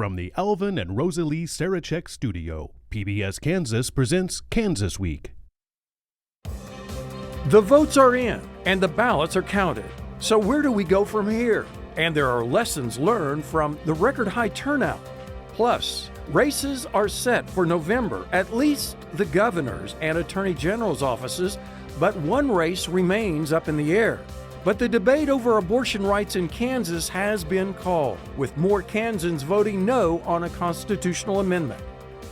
From the Alvin and Rosalie Sarachek studio, PBS Kansas presents Kansas Week. The votes are in and the ballots are counted. So where do we go from here? And there are lessons learned from the record high turnout. Plus, races are set for November, at least the governor's and attorney general's offices, but one race remains up in the air. But the debate over abortion rights in Kansas has been called, with more Kansans voting no on a constitutional amendment.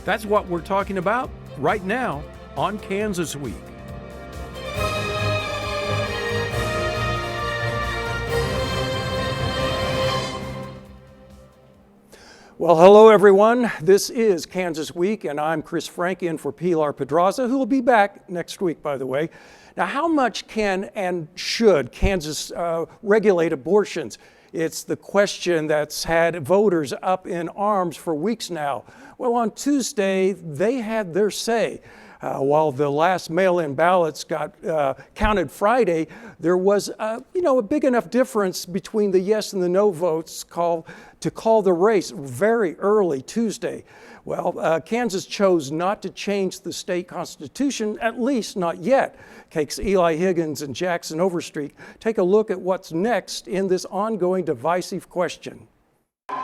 That's what we're talking about right now on Kansas Week. Well, hello everyone. This is Kansas Week, and I'm Chris Frank in for Pilar Pedraza, who will be back next week, by the way. Now, how much can and should Kansas regulate abortions? It's the question that's had voters up in arms for weeks now. Well, on Tuesday, they had their say. While the last mail-in ballots got counted Friday, there was a big enough difference between the yes and the no votes to call the race very early Tuesday. Well, Kansas chose not to change the state constitution, at least not yet. KAKE's Eli Higgins and Jackson Overstreet take a look at what's next in this ongoing divisive question. A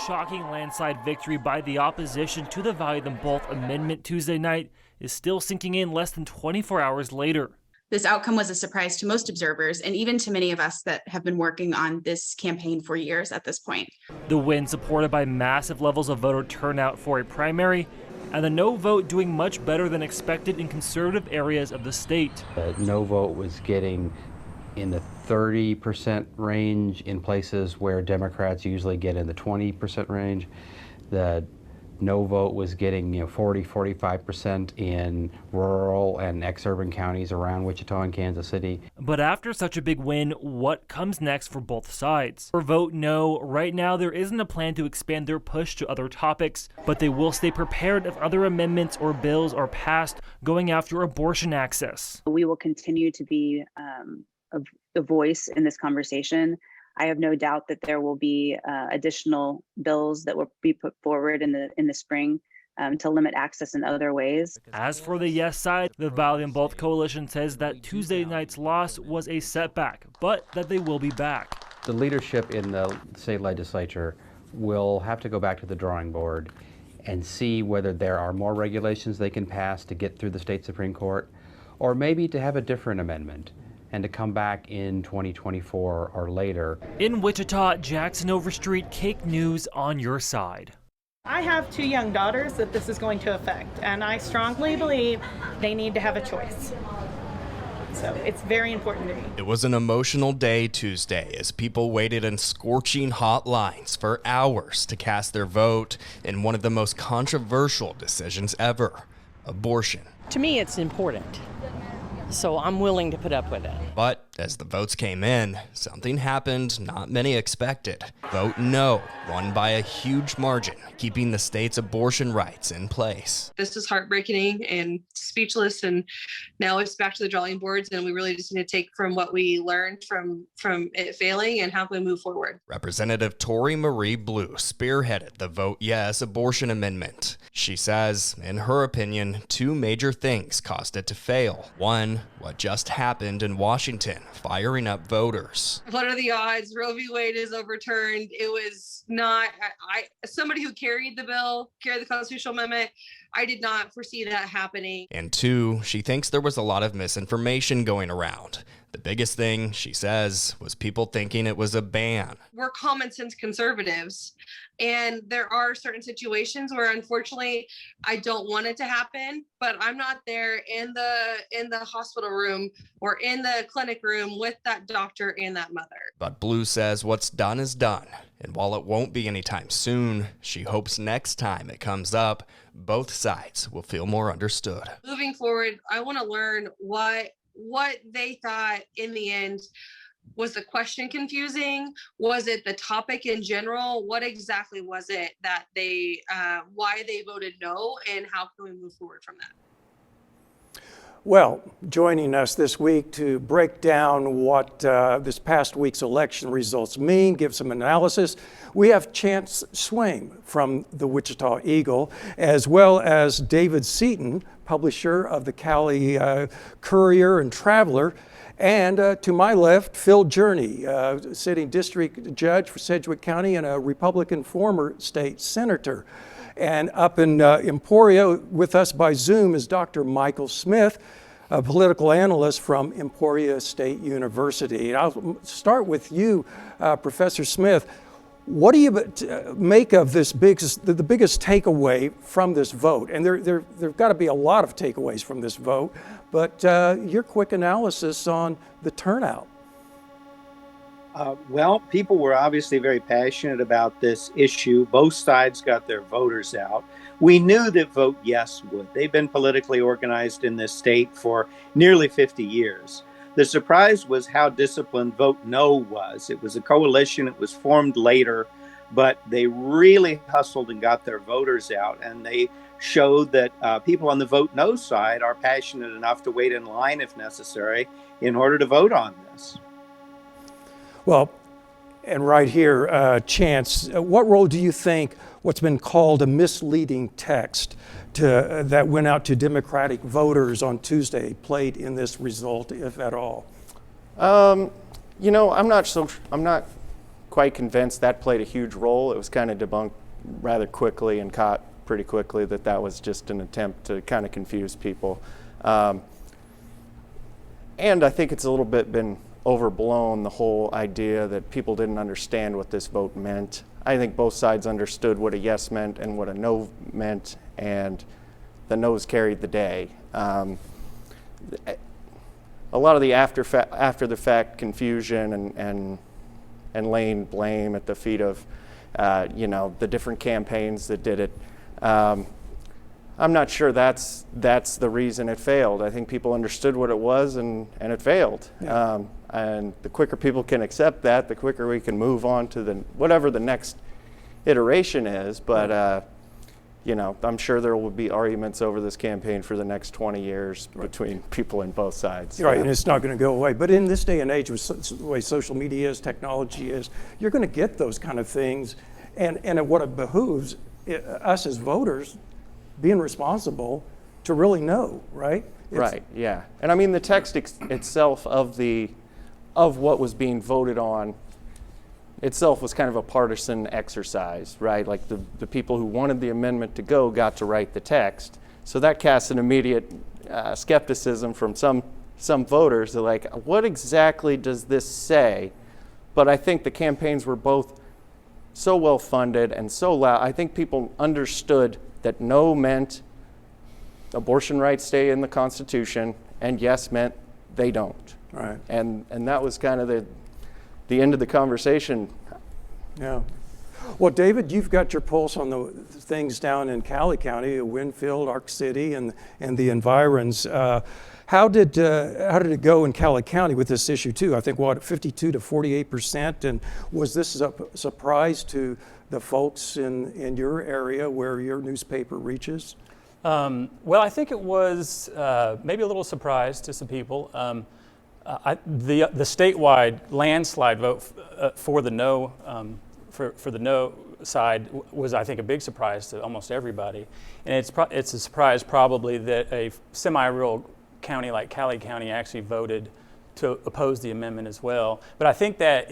shocking landslide victory by the opposition to the Value Them Both amendment Tuesday night is still sinking in less than 24 hours later. This outcome was a surprise to most observers and even to many of us that have been working on this campaign for years at this point. The win supported by massive levels of voter turnout for a primary, and the no vote doing much better than expected in conservative areas of the state. The no vote was getting in the 30% range in places where Democrats usually get in the 20% range. The no vote was getting 40-45% in rural and ex-urban counties around Wichita and Kansas City. But after such a big win, what comes next for both sides? For vote no, right now there isn't a plan to expand their push to other topics, but they will stay prepared if other amendments or bills are passed going after abortion access. We will continue to be a voice in this conversation. I have no doubt that there will be additional bills that will be put forward in the spring to limit access in other ways. As for the yes side, the Value Them Both coalition says that Tuesday night's loss was a setback, but that they will be back. The leadership in the state legislature will have to go back to the drawing board and see whether there are more regulations they can pass to get through the state Supreme Court, or maybe to have a different amendment and to come back in 2024 or later. In Wichita, Jackson Overstreet, KAKE News on your side. I have two young daughters that this is going to affect, and I strongly believe they need to have a choice. So it's very important to me. It was an emotional day Tuesday as people waited in scorching hot lines for hours to cast their vote in one of the most controversial decisions ever, abortion. To me, it's important, so I'm willing to put up with it. But as the votes came in, something happened not many expected. Vote no won by a huge margin, keeping the state's abortion rights in place. This is heartbreaking and speechless, and now it's back to the drawing boards, and we really just need to take from what we learned from it failing and how can we move forward. Representative Tori Marie Blue spearheaded the Vote Yes abortion amendment. She says, in her opinion, two major things caused it to fail. One, what just happened in Washington, firing up voters. What are the odds? Roe v. Wade is overturned. It was not, somebody who carried the constitutional amendment, I did not foresee that happening. And two, she thinks there was a lot of misinformation going around. The biggest thing, she says, was people thinking it was a ban. We're common sense conservatives, and there are certain situations where, unfortunately, I don't want it to happen, but I'm not there in the hospital room or in the clinic room with that doctor and that mother. But Blue says what's done is done, and while it won't be anytime soon, she hopes next time it comes up, both sides will feel more understood. Moving forward, I want to learn what they thought in the end. Was the question confusing? Was it the topic in general? What exactly was it that why they voted no, and how can we move forward from that? Well, joining us this week to break down what this past week's election results mean, give some analysis, we have Chance Swaim from the Wichita Eagle, as well as David Seaton, publisher of the Cali Courier and Traveler, and to my left, Phil Journey, sitting district judge for Sedgwick County and a Republican former state senator. And up in Emporia with us by Zoom is Dr. Michael Smith, a political analyst from Emporia State University. And I'll start with you, Professor Smith. What do you make of this the biggest takeaway from this vote? And there've got to be a lot of takeaways from this vote, but your quick analysis on the turnout. Well, people were obviously very passionate about this issue. Both sides got their voters out. We knew that Vote Yes would. They've been politically organized in this state for nearly 50 years. The surprise was how disciplined Vote No was. It was a coalition. It was formed later, but they really hustled and got their voters out. And they showed that people on the Vote No side are passionate enough to wait in line if necessary in order to vote on this. Well, and right here, Chance, what role do you think what's been called a misleading text that went out to Democratic voters on Tuesday played in this result, if at all? You know, I'm not quite convinced that played a huge role. It was kind of debunked rather quickly and caught pretty quickly that was just an attempt to kind of confuse people. And I think it's a little bit been overblown, the whole idea that people didn't understand what this vote meant. I think both sides understood what a yes meant and what a no meant, and the no's carried the day. A lot of the after the fact confusion and laying blame at the feet of the different campaigns that did it. I'm not sure that's the reason it failed. I think people understood what it was and it failed. Yeah. And the quicker people can accept that, the quicker we can move on to whatever the next iteration is. But I'm sure there will be arguments over this campaign for the next 20 years between people in both sides. Right, and it's not going to go away. But in this day and age, with the way social media is, technology is, you're going to get those kind of things. And what it behooves us as voters being responsible to really know, right? Right, yeah. And I mean, the text itself of what was being voted on itself was kind of a partisan exercise, right? Like the people who wanted the amendment to go got to write the text. So that casts an immediate skepticism from some voters. They're like, what exactly does this say? But I think the campaigns were both so well funded and so loud. I think people understood that no meant abortion rights stay in the Constitution, and yes meant they don't. Right. And that was kind of the end of the conversation. Yeah. Well, David, you've got your pulse on the things down in Cali County, Winfield, Ark City, and the environs. How did it go in Cali County with this issue too? I think 52 to 48%, and was this a surprise to the folks in your area where your newspaper reaches? Well, I think it was maybe a little surprise to some people. The statewide landslide vote for the no for the no side was, I think, a big surprise to almost everybody, and it's a surprise probably that a semi-rural county like Cali County actually voted to oppose the amendment as well. But I think that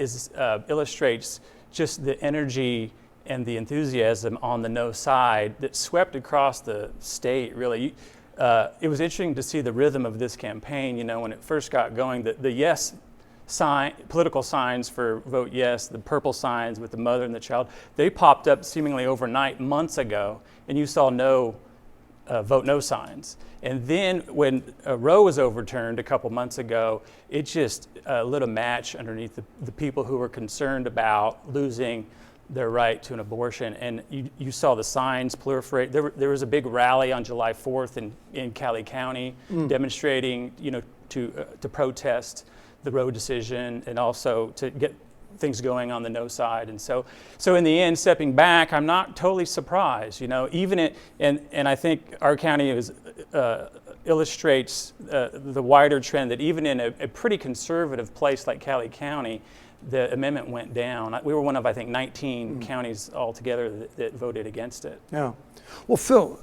illustrates just the energy and the enthusiasm on the no side that swept across the state, really. It was interesting to see the rhythm of this campaign. When it first got going, the yes sign, political signs for vote yes, the purple signs with the mother and the child, they popped up seemingly overnight months ago, and you saw no vote no signs. And then when Roe was overturned a couple months ago, it just lit a match underneath the people who were concerned about losing their right to an abortion. And you saw the signs proliferate. There was a big rally on July 4th in Cali County demonstrating, to protest the Roe decision and also to get things going on the no side. And so in the end, stepping back, I'm not totally surprised, and I think our county is illustrates the wider trend that even in a pretty conservative place like Cali County, the amendment went down. We were one of, I think, 19 counties altogether that voted against it. Yeah. Well, Phil,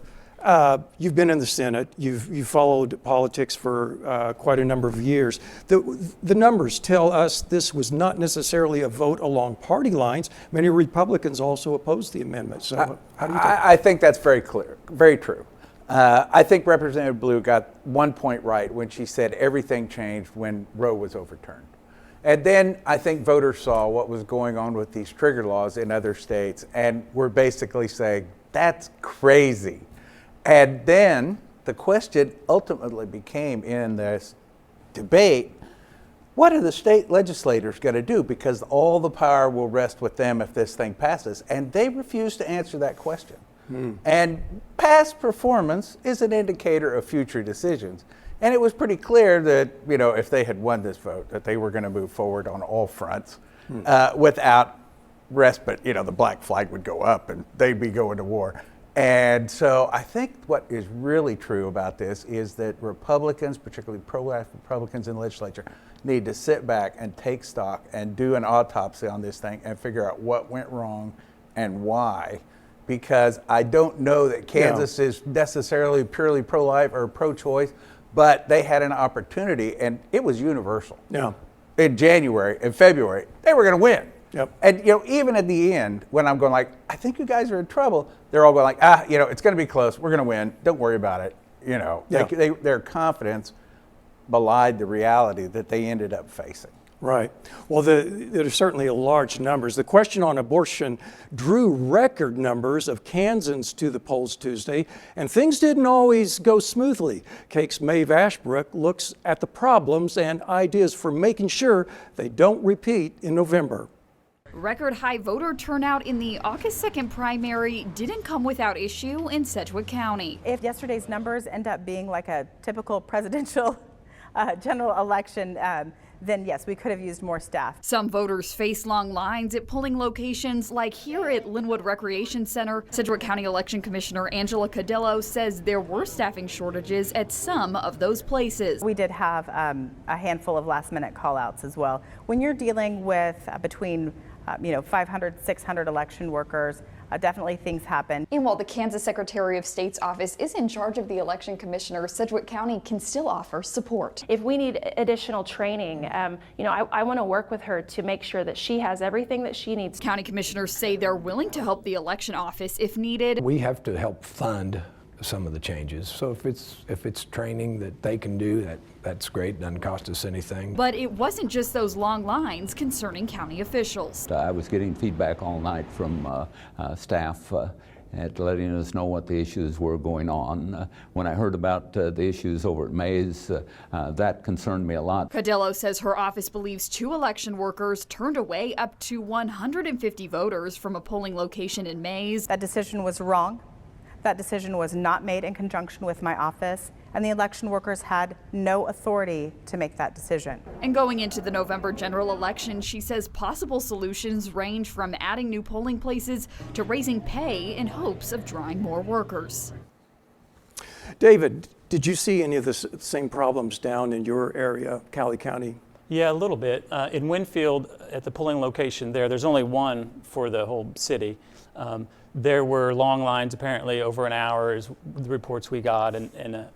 you've been in the Senate. You've followed politics for quite a number of years. The numbers tell us this was not necessarily a vote along party lines. Many Republicans also opposed the amendment. So how do you think? I think that's very clear, very true. I think Representative Blue got one point right when she said everything changed when Roe was overturned. And then I think voters saw what was going on with these trigger laws in other states and were basically saying, that's crazy. And then the question ultimately became in this debate, what are the state legislators going to do? Because all the power will rest with them if this thing passes. And they refused to answer that question. And past performance is an indicator of future decisions. And it was pretty clear that, you know, if they had won this vote, that they were going to move forward on all fronts without respite. You know, the black flag would go up and they'd be going to war. And so I think what is really true about this is that Republicans, particularly pro-life Republicans in the legislature, need to sit back and take stock and do an autopsy on this thing and figure out what went wrong and why. Because I don't know that Kansas is necessarily purely pro-life or pro-choice, but they had an opportunity, and it was universal. Yeah. In January and February, they were going to win. Yep. And you know, even at the end, when I'm going like, I think you guys are in trouble, they're all going like, you know, it's going to be close. We're going to win. Don't worry about it. You know, their confidence belied the reality that they ended up facing. Right. Well, there are certainly large numbers. The question on abortion drew record numbers of Kansans to the polls Tuesday, and things didn't always go smoothly. Cake's Maeve Ashbrook looks at the problems and ideas for making sure they don't repeat in November. Record high voter turnout in the August 2nd primary didn't come without issue in Sedgwick County. If yesterday's numbers end up being like a typical presidential general election, then yes, we could have used more staff. Some voters face long lines at polling locations like here at Linwood Recreation Center. Sedgwick County Election Commissioner Angela Cadillo says there were staffing shortages at some of those places. We did have a handful of last-minute call-outs as well. When you're dealing with between 500, 600 election workers, definitely things happen. And while the Kansas Secretary of State's office is in charge of the election commissioner, Sedgwick County can still offer support. If we need additional training, I want to work with her to make sure that she has everything that she needs. County commissioners say they're willing to help the election office if needed. We have to help fund some of the changes. So if it's training that they can do, that's great. Doesn't cost us anything. But it wasn't just those long lines concerning county officials. I was getting feedback all night from staff at letting us know what the issues were going on. When I heard about the issues over at Mays, that concerned me a lot. Cadillo says her office believes 2 election workers turned away up to 150 voters from a polling location in Mays. That decision was wrong. That decision was not made in conjunction with my office, and the election workers had no authority to make that decision. And going into the November general election, she says possible solutions range from adding new polling places to raising pay in hopes of drawing more workers. David, did you see any of the same problems down in your area, Cali County? Yeah, a little bit. In Winfield, at the polling location there's only one for the whole city. There were long lines, apparently over an hour, is the reports we got, and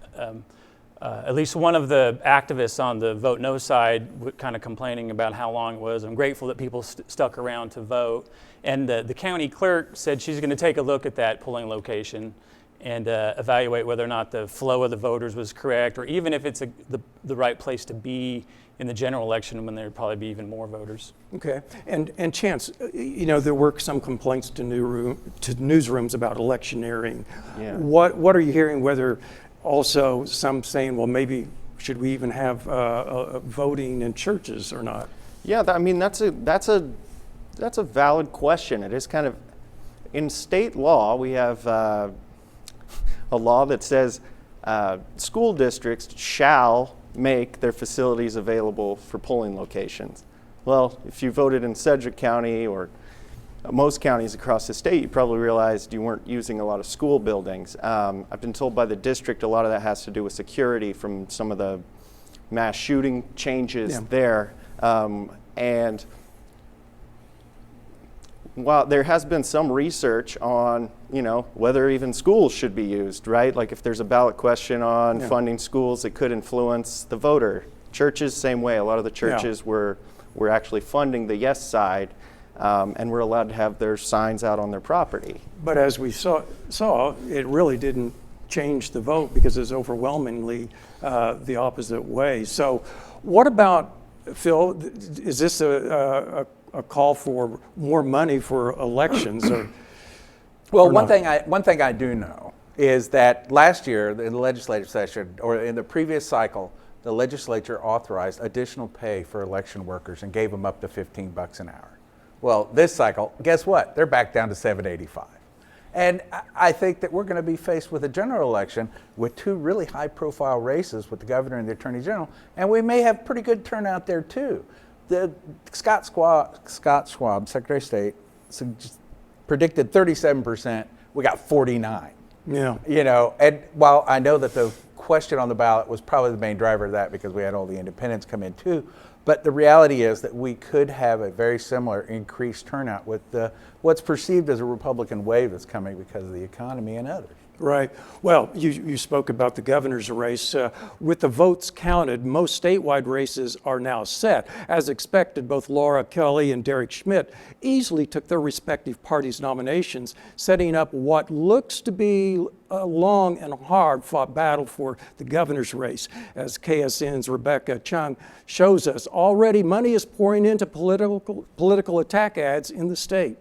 at least one of the activists on the vote no side kind of complaining about how long it was. I'm grateful that people stuck around to vote. And the county clerk said she's going to take a look at that polling location and evaluate whether or not the flow of the voters was correct, or even if it's the right place to be in the general election when there'd probably be even more voters. Okay, and Chance, there were some complaints to newsrooms about electioneering. Yeah. What are you hearing? Whether also some saying, well, maybe should we even have voting in churches or not? Yeah, I mean that's a valid question. It is kind of in state law. We have a law that says school districts shall make their facilities available for polling locations. Well, if you voted in Sedgwick County or most counties across the state, you probably realized you weren't using a lot of school buildings. I've been told by the district a lot of that has to do with security from some of the mass shooting changes there. And while there has been some research on, whether even schools should be used, right? Like if there's a ballot question on funding schools, it could influence the voter. Churches, same way. A lot of the churches were actually funding the yes side, and were allowed to have their signs out on their property. But as we saw, it really didn't change the vote because it's overwhelmingly the opposite way. So what about, Phil, is this a call for more money for elections? Well, one thing I do know is that last year in the legislative session, or in the previous cycle, the legislature authorized additional pay for election workers and gave them up to $15 an hour. Well, this cycle, guess what? They're back down to $7.85. And I think that we're going to be faced with a general election with two really high-profile races with the governor and the attorney general, and we may have pretty good turnout there too. Scott Schwab, Secretary of State, predicted 37%. We got 49. Yeah. And while I know that the question on the ballot was probably the main driver of that because we had all the independents come in too, but the reality is that we could have a very similar increased turnout with what's perceived as a Republican wave that's coming because of the economy and others. Right. Well, you spoke about the governor's race. With the votes counted, most statewide races are now set. As expected, both Laura Kelly and Derek Schmidt easily took their respective parties' nominations, setting up what looks to be a long and hard-fought battle for the governor's race. As KSN's Rebecca Chung shows us, already money is pouring into political attack ads in the state.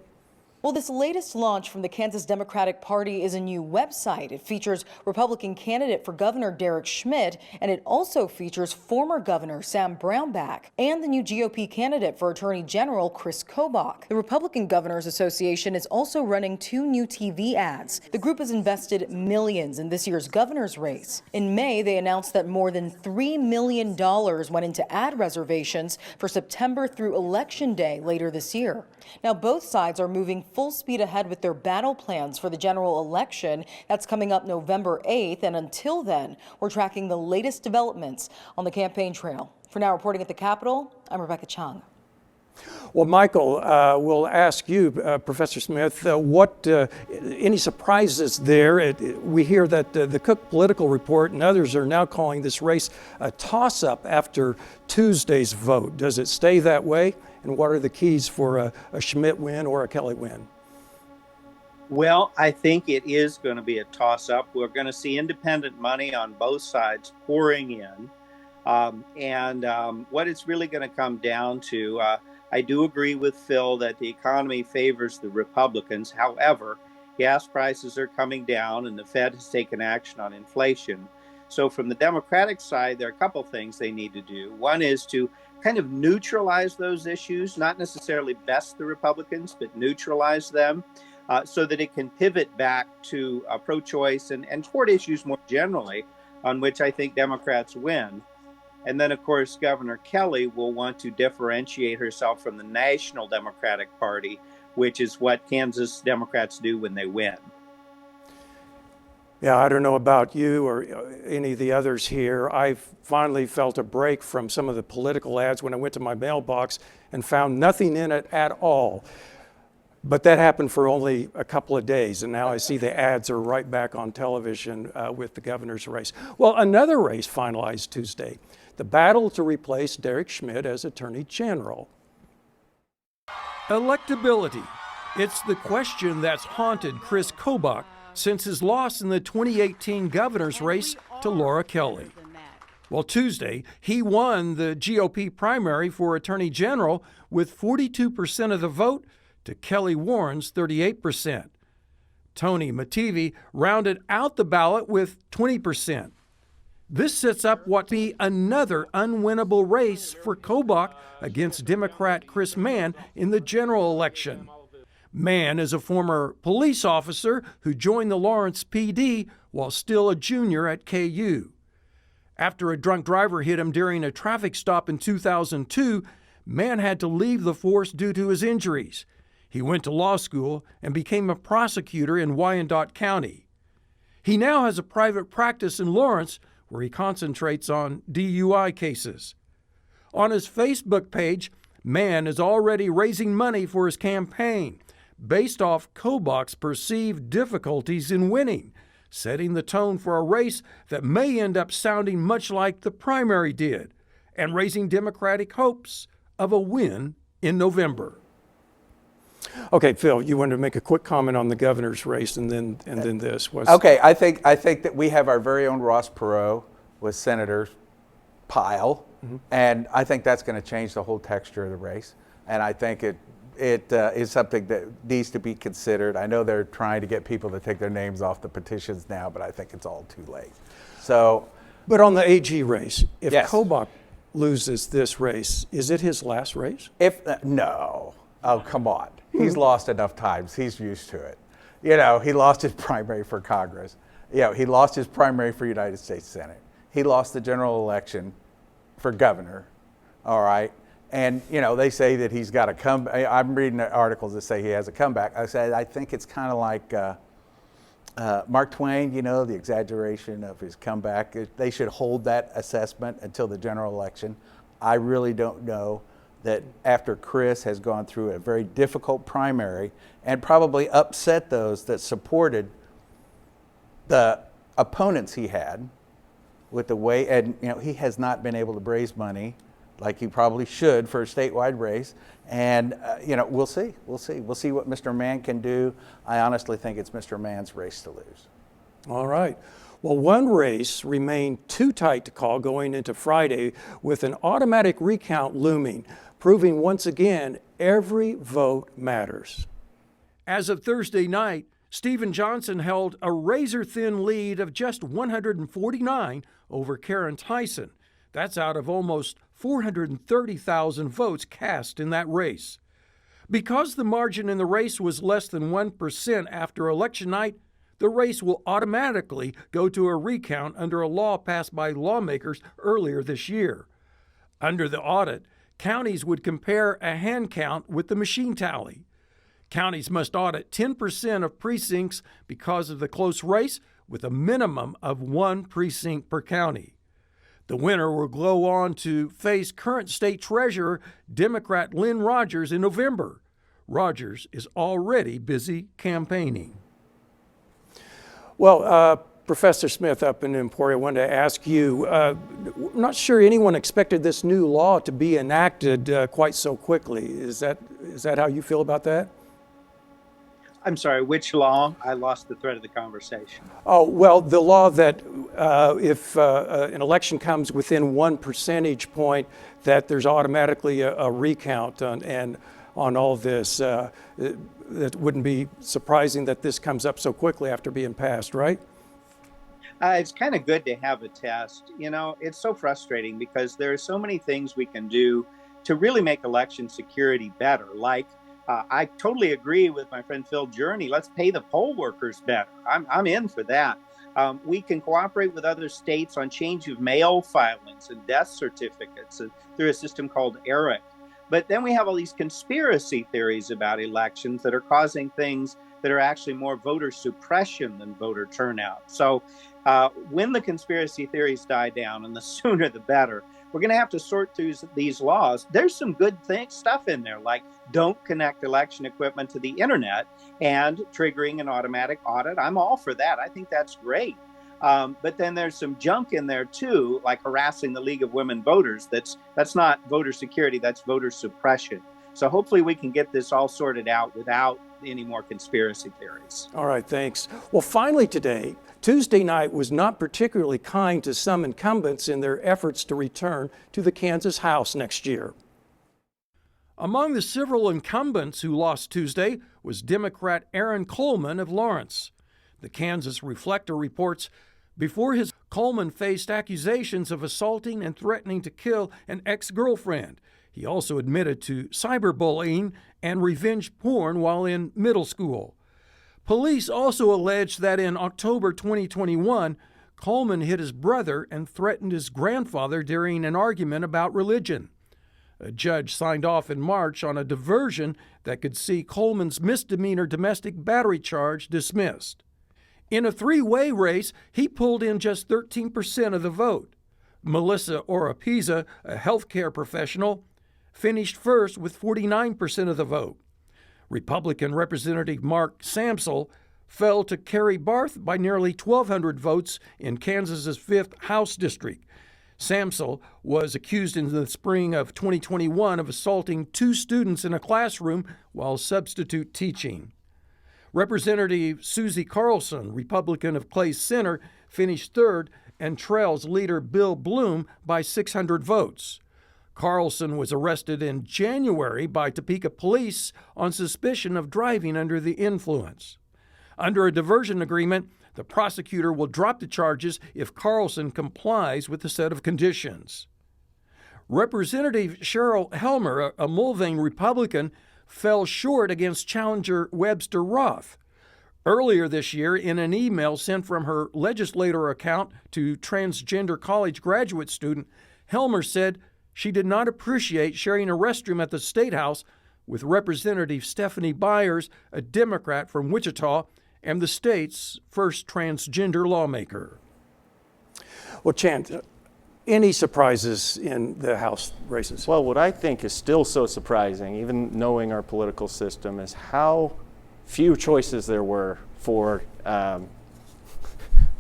Well, this latest launch from the Kansas Democratic Party is a new website. It features Republican candidate for governor Derek Schmidt, and it also features former governor Sam Brownback and the new GOP candidate for attorney general Chris Kobach. The Republican Governors Association is also running 2 new TV ads. The group has invested millions in this year's governor's race. In May, they announced that more than $3 million went into ad reservations for September through Election Day later this year. Now, both sides are moving full speed ahead with their battle plans for the general election. That's coming up November 8th. And until then, we're tracking the latest developments on the campaign trail. For now, reporting at the Capitol, I'm Rebecca Chung. Well, Michael, we'll ask you, Professor Smith, any surprises there? We hear that the Cook Political Report and others are now calling this race a toss-up after Tuesday's vote. Does it stay that way? And what are the keys for a Schmidt win or a Kelly win? Well, I think it is going to be a toss-up. We're going to see independent money on both sides pouring in. What it's really going to come down to, I do agree with Phil that the economy favors the Republicans. However, gas prices are coming down and the Fed has taken action on inflation. So from the Democratic side, there are a couple things they need to do. One is to kind of neutralize those issues, not necessarily best the Republicans, but neutralize them so that it can pivot back to pro-choice and toward issues more generally on which I think Democrats win. And then, of course, Governor Kelly will want to differentiate herself from the National Democratic Party, which is what Kansas Democrats do when they win. Yeah, I don't know about you or any of the others here. I finally felt a break from some of the political ads when I went to my mailbox and found nothing in it at all. But that happened for only a couple of days, and now I see the ads are right back on television with the governor's race. Well, another race finalized Tuesday, the battle to replace Derek Schmidt as Attorney General. Electability. It's the question that's haunted Chris Kobach since his loss in the 2018 governor's race to Laura Kelly. Well, Tuesday, he won the GOP primary for Attorney General with 42% of the vote to Kelly Warren's 38%. Tony Mativi rounded out the ballot with 20%. This sets up what be another unwinnable race for Kobach against Democrat Chris Mann in the general election. Mann is a former police officer who joined the Lawrence PD while still a junior at KU. After a drunk driver hit him during a traffic stop in 2002, Mann had to leave the force due to his injuries. He went to law school and became a prosecutor in Wyandotte County. He now has a private practice in Lawrence where he concentrates on DUI cases. On his Facebook page, Mann is already raising money for his campaign based off Kobach's perceived difficulties in winning, setting the tone for a race that may end up sounding much like the primary did, and raising Democratic hopes of a win in November. Okay, Phil, you wanted to make a quick comment on the governor's race, and then this. Okay, I think that we have our very own Ross Perot with Senator Pyle, and I think that's going to change the whole texture of the race. And I think it is something that needs to be considered. I know they're trying to get people to take their names off the petitions now, but I think it's all too late. So, but on the AG race, if yes. Kobach loses this race, is it his last race? No. Oh, come on. He's lost enough times. He's used to it. You know, he lost his primary for Congress. You know, he lost his primary for United States Senate. He lost the general election for governor. All right. And, you know, they say that he's got a comeback. I'm reading articles that say he has a comeback. I said, I think it's kind of like Mark Twain, you know, the exaggeration of his comeback. They should hold that assessment until the general election. I really don't know that after Chris has gone through a very difficult primary and probably upset those that supported the opponents he had with the way, and you know, he has not been able to raise money like he probably should for a statewide race. And you know, we'll see what Mr. Mann can do. I honestly think it's Mr. Mann's race to lose. All right. Well, one race remained too tight to call going into Friday, with an automatic recount looming, proving once again every vote matters. As of Thursday night, Stephen Johnson held a razor-thin lead of just 149 over Karen Tyson. That's out of almost 430,000 votes cast in that race. Because the margin in the race was less than 1% after election night, the race will automatically go to a recount under a law passed by lawmakers earlier this year. Under the audit, counties would compare a hand count with the machine tally. Counties must audit 10% of precincts because of the close race, with a minimum of one precinct per county. The winner will go on to face current state treasurer, Democrat Lynn Rogers, in November. Rogers is already busy campaigning. Well, Professor Smith up in Emporia, I wanted to ask you, I'm not sure anyone expected this new law to be enacted quite so quickly. Is that how you feel about that? I'm sorry, which law? I lost the thread of the conversation. Oh, well, the law that if an election comes within 1 percentage point, that there's automatically a recount on all this. It wouldn't be surprising that this comes up so quickly after being passed, right? It's kind of good to have a test. You know, it's so frustrating because there are so many things we can do to really make election security better. Like, I totally agree with my friend Phil Journey. Let's pay the poll workers better. I'm in for that. We can cooperate with other states on change of mail filings and death certificates through a system called ERIC. But then we have all these conspiracy theories about elections that are causing things that are actually more voter suppression than voter turnout. So when the conspiracy theories die down, and the sooner the better, we're going to have to sort through these laws. There's some good stuff in there, like don't connect election equipment to the internet and triggering an automatic audit. I'm all for that. I think that's great. But then there's some junk in there too, like harassing the League of Women Voters. That's not voter security, that's voter suppression. So hopefully we can get this all sorted out without any more conspiracy theories. All right, thanks. Well, finally today, Tuesday night was not particularly kind to some incumbents in their efforts to return to the Kansas House next year. Among the several incumbents who lost Tuesday was Democrat Aaron Coleman of Lawrence. The Kansas Reflector reports before Coleman faced accusations of assaulting and threatening to kill an ex-girlfriend. He also admitted to cyberbullying and revenge porn while in middle school. Police also alleged that in October 2021, Coleman hit his brother and threatened his grandfather during an argument about religion. A judge signed off in March on a diversion that could see Coleman's misdemeanor domestic battery charge dismissed. In a three-way race, he pulled in just 13% of the vote. Melissa Oropeza, a healthcare professional, finished first with 49% of the vote. Republican Representative Mark Samsel fell to Kerry Barth by nearly 1,200 votes in Kansas's 5th House District. Samsel was accused in the spring of 2021 of assaulting 2 students in a classroom while substitute teaching. Representative Susie Carlson, Republican of Clay Center, finished third and trails leader Bill Bloom by 600 votes. Carlson was arrested in January by Topeka police on suspicion of driving under the influence. Under a diversion agreement, the prosecutor will drop the charges if Carlson complies with a set of conditions. Representative Cheryl Helmer, a Mulvane Republican, fell short against challenger Webster Roth. Earlier this year, in an email sent from her legislator account to transgender college graduate student, Helmer said she did not appreciate sharing a restroom at the State House with Representative Stephanie Byers, a Democrat from Wichita, and the state's first transgender lawmaker. Well, Chant, any surprises in the House races? Well, what I think is still so surprising, even knowing our political system, is how few choices there were for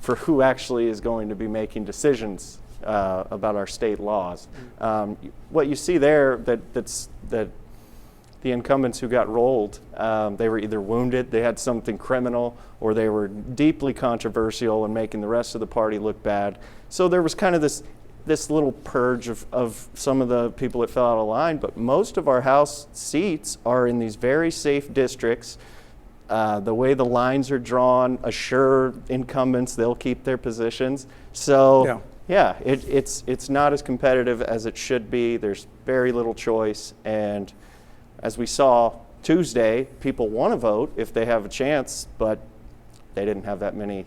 who actually is going to be making decisions about our state laws. What you see there, that the incumbents who got rolled, they were either wounded, they had something criminal, or they were deeply controversial and making the rest of the party look bad. So there was kind of this little purge of some of the people that fell out of line, but most of our House seats are in these very safe districts. The way the lines are drawn assure incumbents they'll keep their positions. So yeah, it's not as competitive as it should be. There's very little choice, and as we saw Tuesday, people want to vote if they have a chance, but they didn't have that many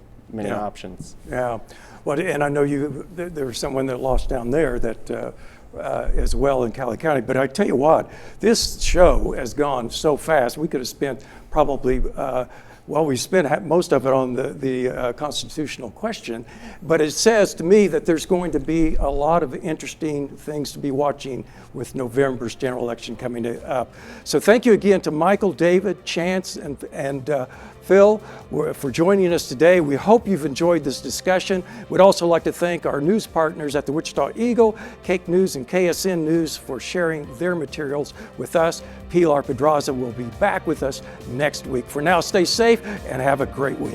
options. Yeah, well, and I know there was someone that lost down there that as well in Cali County. But I tell you what, this show has gone so fast. We could have spent probably, we spent most of it on the constitutional question, but it says to me that there's going to be a lot of interesting things to be watching with November's general election coming up. So thank you again to Michael, David, Chance, and Phil for joining us today. We hope you've enjoyed this discussion. We'd also like to thank our news partners at the Wichita Eagle, Cake News, and KSN News for sharing their materials with us. Pilar Pedraza will be back with us next week. For now, stay safe and have a great week.